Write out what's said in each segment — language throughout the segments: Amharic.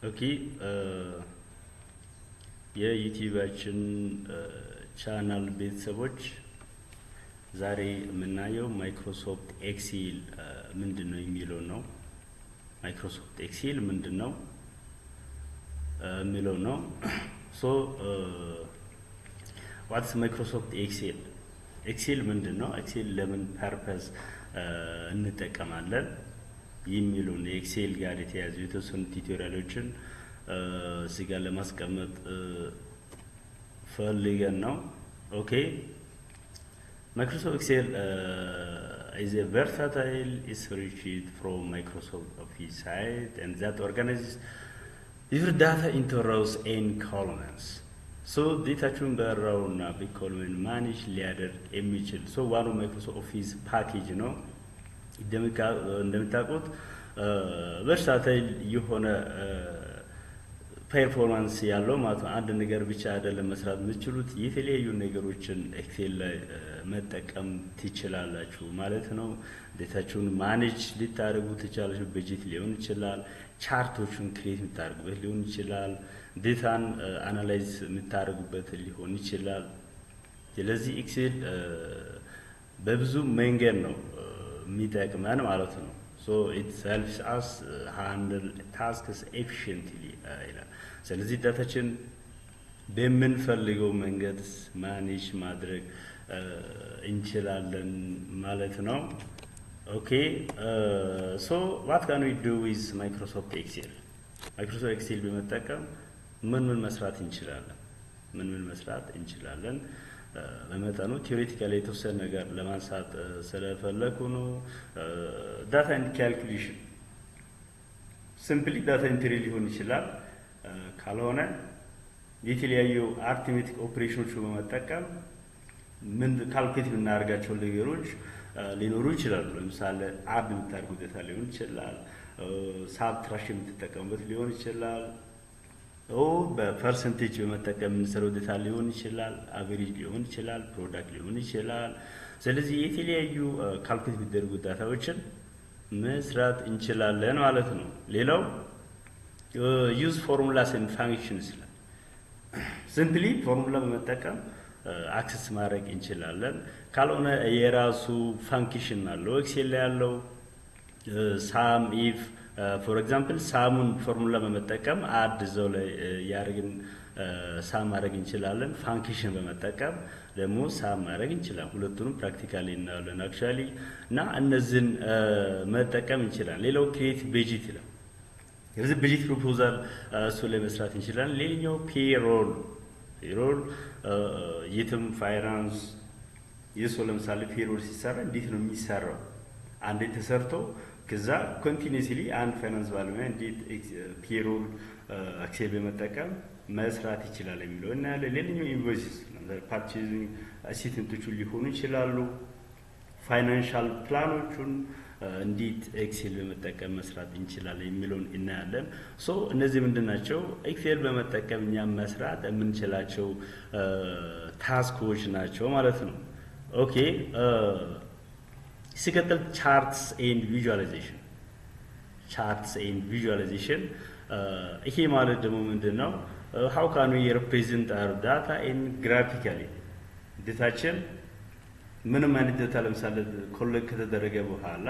ኦኬ የዩቲዩባችን ቻናል ቤተሰቦች ዛሬ የምናየው ማይክሮሶፍት ኤክሴል ምንድነው የሚለው ነው። ማይክሮሶፍት ኤክሴል ምንድነው የሚለው ነው። ሶ ዋትስ ማይክሮሶፍት ኤክሴል? ኤክሴል ምንድነው? ኤክሴል ለምን ፐርፐስ እንጠቀማለን የሚሉን የኤክሴል ጋር የተያዙ የተወሰኑ ቲዩቶሪያሎችን እዚህ ጋር ለማስቀመጥ ፈልገን ነው። ኦኬ Microsoft Excel is a versatile spreadsheet from Microsoft Office site and that organizes your data into rows and columns. So ዳታችሁን በሮው እና በኮለምን ማኔጅ ሊያደርግ የሚችል ዋኑ ማይክሮሶፍት ኦፊስ ፓኬጅ ነው። እንደምታውቁት versatile የሆነ ፐርፎርማንስ ያለው ማለት ነው። አንድ ነገር ብቻ አይደለም መስራት የምትችሉት የተለያዩ ነገሮችን ኤክሴል ላይ መጠቀም ትችላላችሁ ማለት ነው። ዴታችሁን ማኔጅ ልታደርጉ ትችላላችሁ። በጀት ሊሆን ይችላል፣ ቻርቶችን ክሬት የምታደርጉበት ሊሆን ይችላል፣ ዴታን አናላይዝ የምታደርጉበት ሊሆን ይችላል። ስለዚህ ኤክሴል በብዙ መንገድ ነው የሚጠቅመን ማለት ነው። So it helps us handle tasks efficiently ይላል። ስለዚህ ዳታችን በምንፈልገው መንገድ ማኔጅ ማድረግ እንችላለን ማለት ነው። ኦኬ so what can we do with Microsoft Excel? Microsoft Excel በመጠቀም ምን መስራት እንችላለን? በመጠኑ ቲዮሬቲካሊ የተወሰነ ነገር ለማንሳት ስለፈለኩ ነው። ዳታ ኤንድ ካልኩሌሽን ሲምፕሊ ዳታ ኢንትሪ ሊሆን ይችላል። ካልሆነ የተለያዩ አርትሜቲክ ኦፕሬሽኖች በመጠቀም ምን ካልኩሌት የምናደርጋቸው ነገሮች ሊኖሩ ይችላሉ። ለምሳሌ አድ የምታደርጉት ዳታ ሊሆን ይችላል፣ ሳብትራክሽን የምትጠቀሙበት ሊሆን ይችላል፣ በፐርሰንቴጅ በመጠቀም የምንሰራው ዳታ ሊሆን ይችላል፣ አቨሬጅ ሊሆን ይችላል፣ ፕሮዳክት ሊሆን ይችላል። ስለዚህ የተለያዩ ካልኩሌት የሚደረጉ ዳታዎችን መስራት እንችላለን ማለት ነው። ሌላው ዩዝ ፎርሙላስ ኤንድ ፋንክሽንስ ይላል። ሲምፕሊ ፎርሙላ በመጠቀም አክሰስ ማድረግ እንችላለን። ካልሆነ የራሱ ፋንክሽን አለው ኤክሴል ላይ ያለው ሳም ኢፍ ፎር ኤግዛምፕል ሳሙን ፎርሙላ በመጠቀም አድ ዘው ላይ ያርግን ሳም ማድረግ እንችላለን። ፋንክሽን በመጠቀም ደግሞ ሳም ማድረግ እንችላለን። ሁለቱንም ፕራክቲካሊ እናያለን አክቹአሊ እና እነዚህን መጠቀም እንችላለን። ሌላው ክሬት በጀት ይላል። ስለዚህ በጀት ፕሮፖዛል እሱ ላይ መስራት እንችላለን። ሌላኛው ፔሮል የትም ፋይናንስ የሰው ለምሳሌ ፔሮል ሲሰራ እንዴት ነው የሚሰራው? አንዴ ተሰርቶ ከዛ ኮንቲኒዩስሊ አንድ ፋይናንስ ባለሙያ እንዴት ፔሮል ኤክሴል በመጠቀም መስራት ይችላል የሚለው እና ሌላኛው ኢንቮይስስ ፐርቼዚንግ አሲስታንቶቹ ሊሆኑ ይችላሉ። ፋይናንሻል ፕላኖቹን እንዴት ኤክሴል በመጠቀም መስራት እንችላለን የሚለውን እናያለን። እነዚህ ምንድናቸው? ኤክሴል በመጠቀም እኛ መስራት የምንችላቸው ታስኮች ናቸው ማለት ነው። ኦኬ ሲቀጥል ቻርትስ ኤንድ ቪዥዋላይዜሽን ይሄ ማለት ደግሞ ምንድነው? how can we represent our data in graphically? ዳታችን ምንም አይነት ዳታ ለምሳሌ ኮሌክት ከተደረገ በኋላ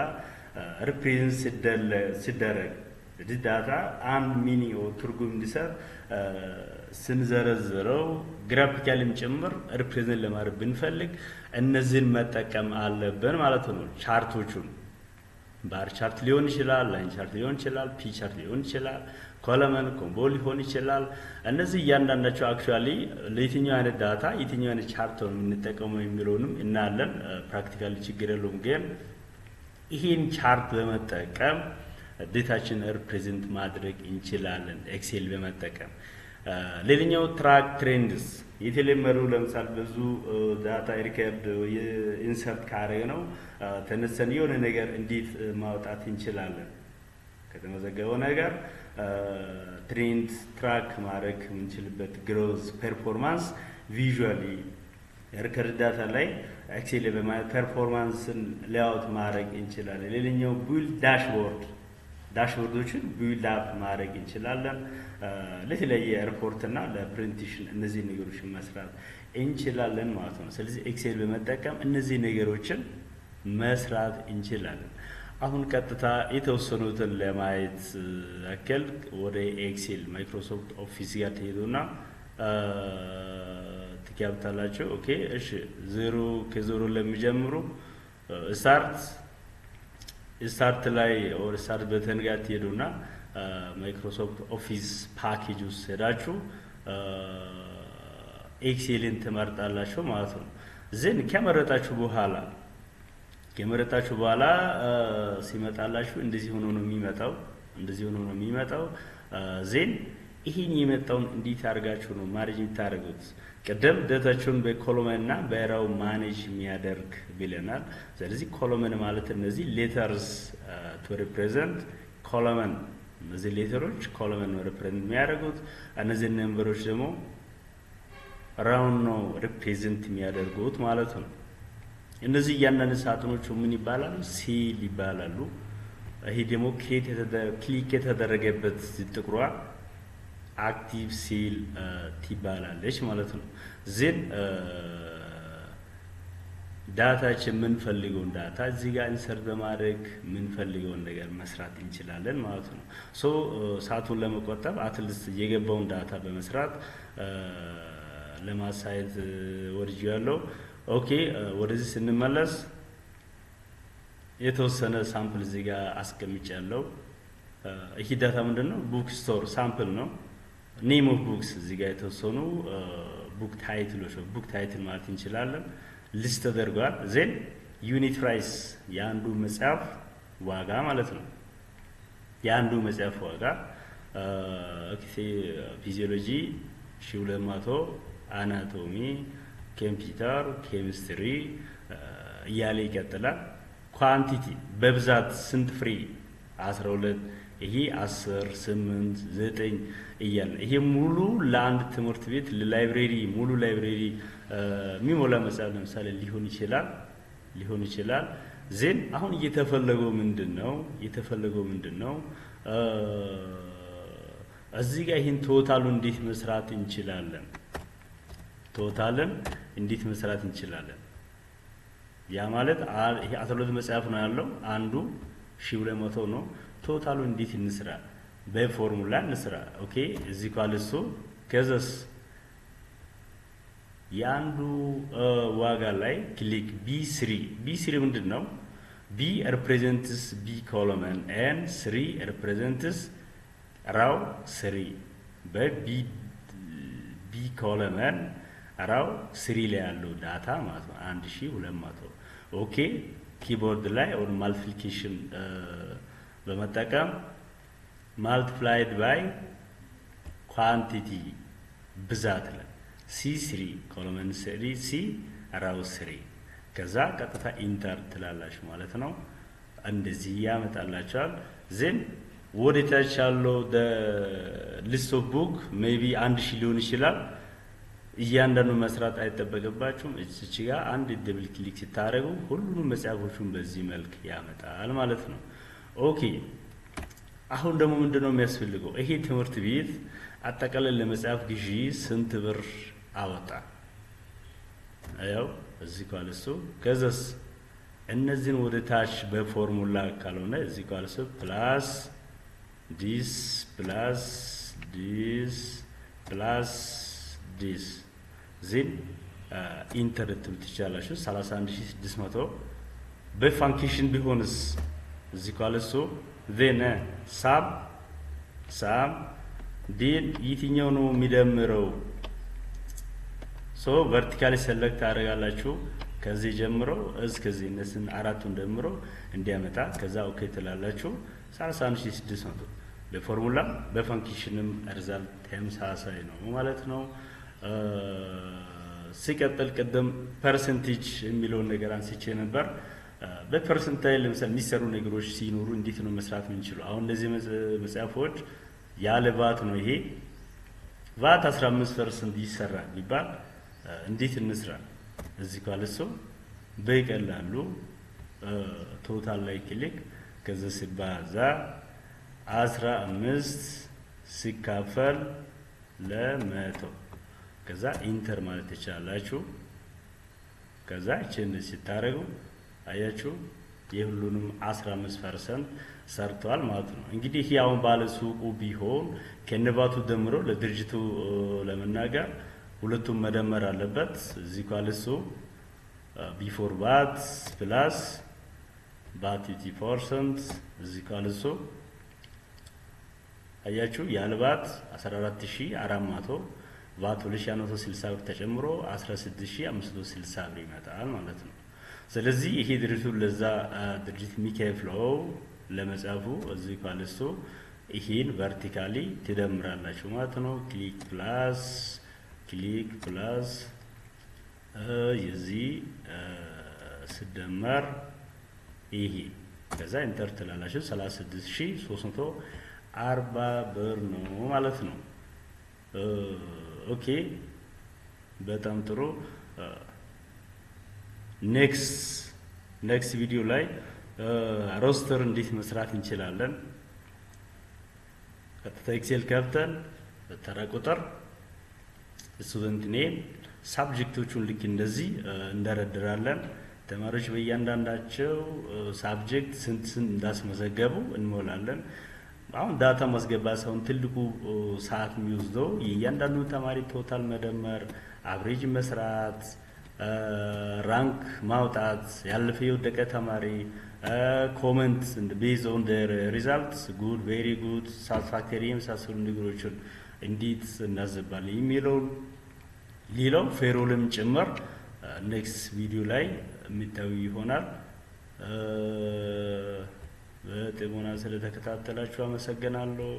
ሪፕሬዘንት ሲደረግ ዳታ አንድ ሚኒንግ ኦር ትርጉም እንዲሰጥ ስንዘረዝረው ግራፊካሊም ጭምር ሪፕሬዘንት ለማድረግ ብንፈልግ እነዚህን መጠቀም አለብን ማለት ነው። ቻርቶቹን ባር ቻርት ሊሆን ይችላል፣ ላይን ቻርት ሊሆን ይችላል፣ ፒ ቻርት ሊሆን ይችላል፣ ኮለመን ኮምቦ ሊሆን ይችላል። እነዚህ እያንዳንዳቸው አክቹአሊ ለየትኛው አይነት ዳታ የትኛው አይነት ቻርት ነው የምንጠቀመው የሚለውንም እናያለን። ፕራክቲካሊ ችግር የለውም፣ ግን ይሄን ቻርት በመጠቀም ዴታችን ሪፕሬዘንት ማድረግ እንችላለን ኤክሴል በመጠቀም። ሌላኛው ትራክ ትሬንድስ የተለመዱ ለምሳሌ ብዙ ዳታ ሪከርድ ኢንሰርት ካረገ ነው ተነስተን የሆነ ነገር እንዴት ማውጣት እንችላለን? ከተመዘገበው ነገር ትሬንድ ትራክ ማድረግ የምንችልበት ግሮዝ ፐርፎርማንስ ቪዥዋሊ ሪከርድ ዳታ ላይ ኤክሴል በማየት ፐርፎርማንስን ሌአውት ማድረግ እንችላለን። ሌላኛው ቢልድ ዳሽቦርድ ዳሽቦርዶችን ቢውልድ አፕ ማድረግ እንችላለን። ለተለያየ ሪፖርት እና ለፕሬዘንቴሽን እነዚህ ነገሮችን መስራት እንችላለን ማለት ነው። ስለዚህ ኤክሴል በመጠቀም እነዚህ ነገሮችን መስራት እንችላለን። አሁን ቀጥታ የተወሰኑትን ለማየት ያክል ወደ ኤክሴል ማይክሮሶፍት ኦፊስ ጋር ትሄዱና ትከፍታላችሁ። ኦኬ እሺ፣ ከዜሮ ለሚጀምሩ ስታርት ላይ ኦር ስታርት በተን ጋር ትሄዱና ማይክሮሶፍት ኦፊስ ፓኬጅ ውስጥ ሄዳችሁ ኤክሴልን ትመርጣላችሁ ማለት ነው። ዘን ከመረጣችሁ በኋላ ሲመጣላችሁ እንደዚህ ሆኖ ነው የሚመጣው። ዜን ይሄን የመጣውን እንዴት አድርጋችሁ ነው ማኔጅ የምታደርጉት? ቀደም ዳታችሁን በኮሎመን እና በራው ማኔጅ የሚያደርግ ብለናል። ስለዚህ ኮሎመን ማለት እነዚህ ሌተርስ ቱ ሪፕሬዘንት ኮሎመን፣ እነዚህ ሌተሮች ኮሎመን ነው ሪፕሬዘንት የሚያደርጉት። እነዚህ ነምበሮች ደግሞ ራውንድ ነው ሪፕሬዘንት የሚያደርጉት ማለት ነው። እነዚህ እያንዳንዱ ሳጥኖቹ ምን ይባላሉ? ሴል ይባላሉ። ይሄ ደግሞ ክሊክ የተደረገበት ጥቁሯ አክቲቭ ሴል ትባላለች ማለት ነው። ዜን ዳታችን የምንፈልገውን ዳታ እዚህ ጋር ኢንሰርት በማድረግ የምንፈልገውን ነገር መስራት እንችላለን ማለት ነው። ሰዓቱን ለመቆጠብ አትሊስት የገባውን ዳታ በመስራት ለማሳየት ወርጄዋለሁ። ኦኬ ወደዚህ ስንመለስ የተወሰነ ሳምፕል እዚህ ጋር አስቀምጫለሁ። ይህ ዳታ ምንድነው? ቡክ ስቶር ሳምፕል ነው። ኔም ኦፍ ቡክስ እዚህ ጋር የተወሰኑ ቡክ ታይትሎች፣ ቡክ ታይትል ማለት እንችላለን ሊስት ተደርጓል። ዜን ዩኒት ፕራይስ የአንዱ መጽሐፍ ዋጋ ማለት ነው። የአንዱ መጽሐፍ ዋጋ ፊዚዮሎጂ 1200፣ አናቶሚ፣ ኮምፒውተር፣ ኬሚስትሪ እያለ ይቀጥላል። ኳንቲቲ በብዛት ስንት ፍሪ 12፣ ይሄ 10፣ 8፣ 9 እያለ ይሄ ሙሉ ለአንድ ትምህርት ቤት ለላይብሬሪ ሙሉ ላይብሬሪ የሚሞላ መጽሐፍ ለምሳሌ ሊሆን ይችላል። ዜን አሁን እየተፈለገው ምንድነው? እዚህ ጋር ይሄን ቶታሉን እንዴት መስራት እንችላለን? ያ ማለት ይሄ 12 መጽሐፍ ነው ያለው፣ አንዱ 1200 ነው። ቶታሉን እንዴት እንስራ? በፎርሙላ እንስራ። ኦኬ እዚህ ካልሱ ከዛስ የአንዱ ዋጋ ላይ ክሊክ B3 ምንድነው? B represents B column and 3 represents row 3 በB column row 3 ላይ ያለው ዳታ ማለት ነው 1200። ኦኬ ኪቦርድ ላይ ኦር ማልቲፕሊኬሽን በመጠቀም multiplied by quantity ብዛት ላይ C3 column 3 C row 3 ከዛ ቀጥታ ኢንተር ትላላችሁ ማለት ነው። እንደዚህ ያመጣላችኋል። ዜን ወደታች ያለው ሊስት ኦፍ ቡክ ሜቢ 1000 ሊሆን ይችላል። እያንዳንዱ መስራት አይጠበቅባችሁም። እዚች ጋር አንድ ደብል ክሊክ ሲታረጉ ሁሉንም መጽሐፎቹን በዚህ መልክ ያመጣል ማለት ነው። ኦኬ አሁን ደግሞ ምንድነው የሚያስፈልገው? ይሄ ትምህርት ቤት አጠቃላይ ለመጽሐፍ ግዢ ስንት ብር አወጣ? ያው እዚህ ካልሱ ከዛስ እነዚህን ወደ ታች በፎርሙላ ካልሆነ እዚህ ካልሱ ፕላስ ዲስ ዜን ኢንተር ትቻላችሁ 31600 በፋንክሽን ቢሆንስ እዚህ ካልሱ ዜን ሳብ ዲን የትኛው ነው የሚደምረው? ቨርቲካሊ ሰለክት አደርጋላችሁ ከዚህ ጀምሮ እስከዚህ እነሱን አራቱን ደምሮ እንዲያመጣ ከዛ ኦኬ ትላላችሁ። 31600 በፎርሙላ በፋንክሽንም ሪዛልት ተመሳሳይ ነው ማለት ነው። ሲቀጥል ቅድም ፐርሰንቴጅ የሚለውን ነገር አንስቼ ነበር። በፐርሰንታይል ለምሳሌ የሚሰሩ ነገሮች ሲኖሩ እንዴት ነው መስራት የምንችለው? አሁን እነዚህ መጽሐፎች ያለ ቫት ነው። ይሄ ቫት 15% ይሰራል ቢባል እንዴት እንስራ? እዚህ ካልሱ በቀላሉ ቶታል ላይ ክሊክ ከዚህ ሲባዛ 15 ሲካፈል ለ100 ከዛ ኢንተር ማለት ትችላላችሁ። ከዛ እቺን ሲታረጉ አያችሁ የሁሉንም 15% ሰርቷል ማለት ነው። እንግዲህ ያው ባለ ሱቁ ቢሆን ከነባቱ ደምሮ ለድርጅቱ ለመናገር ሁለቱም መደመር አለበት። እዚህ ኳልሱ ቢፎር ባት ፕላስ ባት 20% እዚህ ኳልሱ አያችሁ ያልባት 14400 ባት 2160 ብር ተጨምሮ 16560 ብር ይመጣል ማለት ነው። ስለዚህ ይሄ ድርጅቱ ለዛ ድርጅት የሚከፍለው ለመጻፉ እዚህ ኳልሱ ይሄን ቨርቲካሊ ትደምራላችሁ ማለት ነው። ክሊክ ፕላስ የዚህ ስደመር ይሄ ከዛ ኢንተር ትላላችሁ 36340 ብር ነው ማለት ነው። ኦኬ በጣም ጥሩ። ኔክስት ቪዲዮ ላይ ሮስተር እንዴት መስራት እንችላለን። ቀጥታ ኤክሴል ከፍተን ተራ ቁጥር ስቱደንት ኔም ሳብጀክቶቹን ልክ እንደዚህ እንደረድራለን። ተማሪዎች በእያንዳንዳቸው ሳብጀክት ስንት እንዳስመዘገቡ እንሞላለን። አሁን ዳታ ማስገባት ሳይሆን ትልቁ ሰዓት የሚወስደው የእያንዳንዱ ተማሪ ቶታል መደመር፣ አቨሬጅ መስራት፣ ራንክ ማውጣት፣ ያለፈ የወደቀ ተማሪ ኮመንት ቤዝ ኦን ዘር ሪዛልትስ ጉድ፣ ቬሪ ጉድ፣ ሳቲስፋክተሪ የመሳሰሉ ነገሮችን እንዴት እናዘባለን የሚለው ሌላው ፌሮልም ጭምር ኔክስት ቪዲዮ ላይ የሚታዩ ይሆናል። በጥሞና ስለተከታተላችሁ አመሰግናለሁ።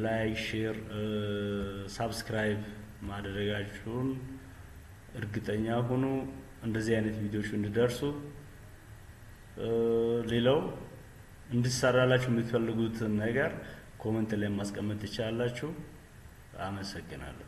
ላይክ፣ ሼር፣ ሳብስክራይብ ማድረጋችሁን እርግጠኛ ሁኑ። እንደዚህ አይነት ቪዲዮዎች እንዲደርሱ ሌላው እንድሰራላችሁ የምትፈልጉትን ነገር ኮሜንት ላይ ማስቀመጥ ትችላላችሁ። አመሰግናለሁ።